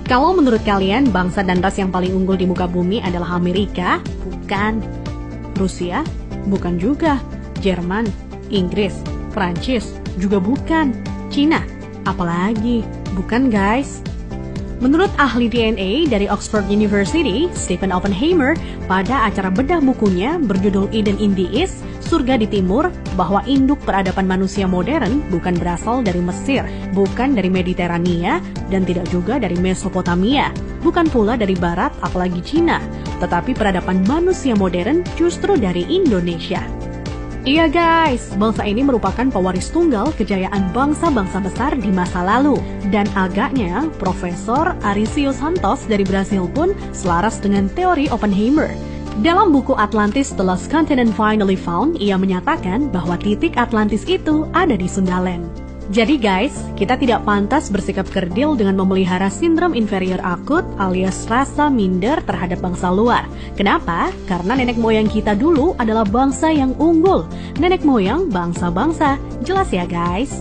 Kalau menurut kalian bangsa dan ras yang paling unggul di muka bumi adalah Amerika? Bukan. Rusia? Bukan juga. Jerman? Inggris? Prancis? Juga bukan. Cina? Apalagi? Bukan guys. Menurut ahli DNA dari Oxford University, Stephen Oppenheimer, pada acara bedah bukunya berjudul Eden in the East, Surga di Timur, bahwa induk peradaban manusia modern bukan berasal dari Mesir, bukan dari Mediterania, dan tidak juga dari Mesopotamia, bukan pula dari Barat apalagi Cina, tetapi peradaban manusia modern justru dari Indonesia. Iya guys, bangsa ini merupakan pewaris tunggal kejayaan bangsa-bangsa besar di masa lalu. Dan agaknya, Profesor Arício Santos dari Brasil pun selaras dengan teori Oppenheimer. Dalam buku Atlantis The Lost Continent Finally Found, ia menyatakan bahwa titik Atlantis itu ada di Sundaland. Jadi guys, kita tidak pantas bersikap kerdil dengan memelihara sindrom inferior akut alias rasa minder terhadap bangsa luar. Kenapa? Karena nenek moyang kita dulu adalah bangsa yang unggul. Nenek moyang bangsa-bangsa. Jelas ya guys?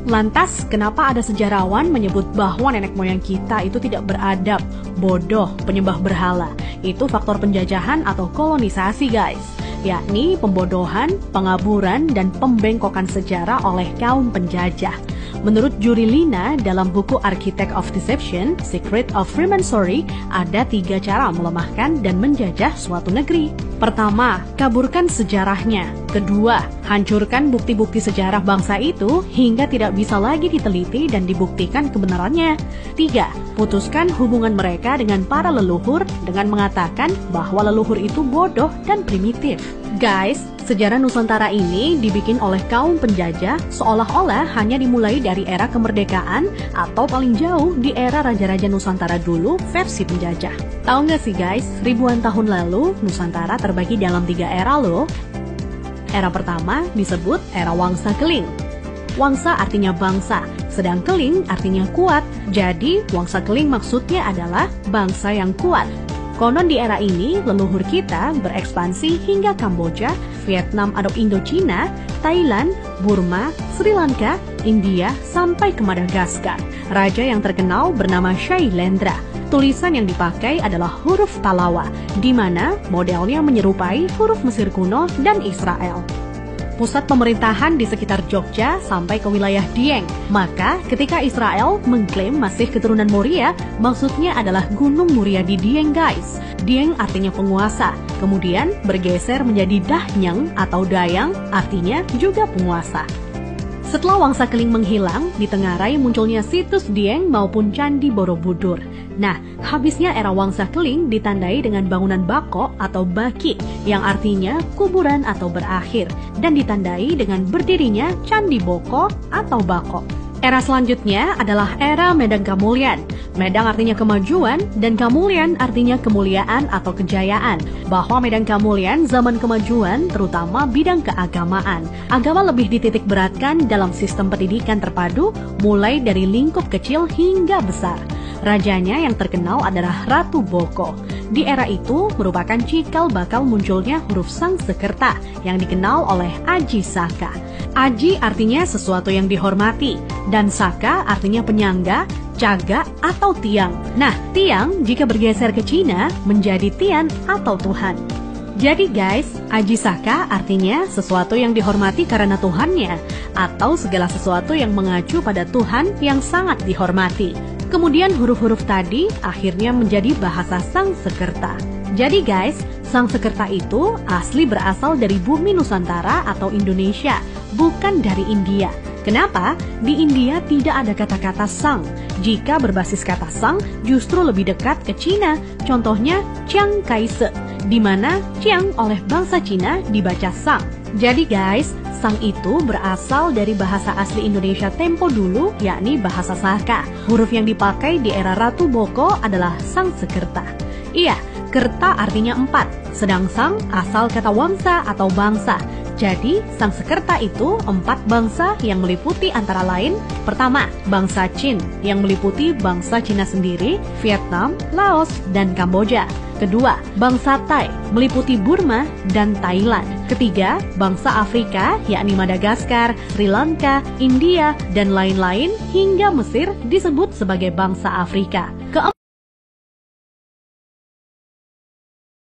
Lantas, kenapa ada sejarawan menyebut bahwa nenek moyang kita itu tidak beradab, bodoh, penyembah berhala? Itu faktor penjajahan atau kolonisasi guys, yakni pembodohan, pengaburan, dan pembengkokan sejarah oleh kaum penjajah. Menurut Juri Lina dalam buku Architect of Deception, Secret of Freemasonry, ada 3 cara melemahkan dan menjajah suatu negeri. Pertama, kaburkan sejarahnya. Kedua, hancurkan bukti-bukti sejarah bangsa itu hingga tidak bisa lagi diteliti dan dibuktikan kebenarannya. 3, putuskan hubungan mereka dengan para leluhur dengan mengatakan bahwa leluhur itu bodoh dan primitif. Guys, sejarah Nusantara ini dibikin oleh kaum penjajah seolah-olah hanya dimulai dari era kemerdekaan atau paling jauh di era Raja-Raja Nusantara dulu versi penjajah. Tahu nggak sih guys, ribuan tahun lalu Nusantara terbagi dalam 3 era loh. Era pertama disebut era Wangsa Keling. Wangsa artinya bangsa, sedang Keling artinya kuat. Jadi Wangsa Keling maksudnya adalah bangsa yang kuat. Konon di era ini, leluhur kita berekspansi hingga Kamboja, Vietnam atau Indochina, Thailand, Burma, Sri Lanka, India, sampai ke Madagaskar. Raja yang terkenal bernama Shailendra. Tulisan yang dipakai adalah huruf Talawa, di mana modelnya menyerupai huruf Mesir kuno dan Israel. Pusat pemerintahan di sekitar Jogja sampai ke wilayah Dieng. Maka ketika Israel mengklaim masih keturunan Moria, maksudnya adalah Gunung Muria di Dieng guys. Dieng artinya penguasa, kemudian bergeser menjadi Dahnyang atau Dayang, artinya juga penguasa. Setelah Wangsa Keling menghilang, di Tenggarai munculnya situs Dieng maupun Candi Borobudur. Nah, habisnya era Wangsa Keling ditandai dengan bangunan Bako atau Baki, yang artinya kuburan atau berakhir, dan ditandai dengan berdirinya Candi Boko atau Bako. Era selanjutnya adalah era Medang Kamulyan. Medang artinya kemajuan dan Kamulyan artinya kemuliaan atau kejayaan. Bahwa Medang Kamulyan zaman kemajuan terutama bidang keagamaan. Agama lebih dititik beratkan dalam sistem pendidikan terpadu mulai dari lingkup kecil hingga besar. Rajanya yang terkenal adalah Ratu Boko. Di era itu merupakan cikal bakal munculnya huruf Sangsekerta yang dikenal oleh Aji Saka. Aji artinya sesuatu yang dihormati, dan Saka artinya penyangga, caga, atau tiang. Nah, tiang jika bergeser ke Cina menjadi Tian atau Tuhan. Jadi guys, Aji Saka artinya sesuatu yang dihormati karena Tuhannya, atau segala sesuatu yang mengacu pada Tuhan yang sangat dihormati. Kemudian huruf-huruf tadi akhirnya menjadi bahasa Sangsekerta. Jadi guys, Sangsekerta itu asli berasal dari bumi Nusantara atau Indonesia, bukan dari India. Kenapa? Di India tidak ada kata-kata sang. Jika berbasis kata sang, justru lebih dekat ke Cina. Contohnya Chiang Kai-shek, di mana Chiang oleh bangsa Cina dibaca sang. Jadi guys, sang itu berasal dari bahasa asli Indonesia tempo dulu, yakni bahasa Saka. Huruf yang dipakai di era Ratu Boko adalah Sangsekerta. Iya, kerta artinya 4, sedang sang asal kata wangsa atau bangsa. Jadi, Sangsekerta itu 4 bangsa yang meliputi antara lain, pertama, bangsa Qin yang meliputi bangsa Cina sendiri, Vietnam, Laos, dan Kamboja. Kedua, bangsa Thai meliputi Burma dan Thailand. Ketiga, bangsa Afrika yakni Madagaskar, Sri Lanka, India, dan lain-lain hingga Mesir disebut sebagai bangsa Afrika.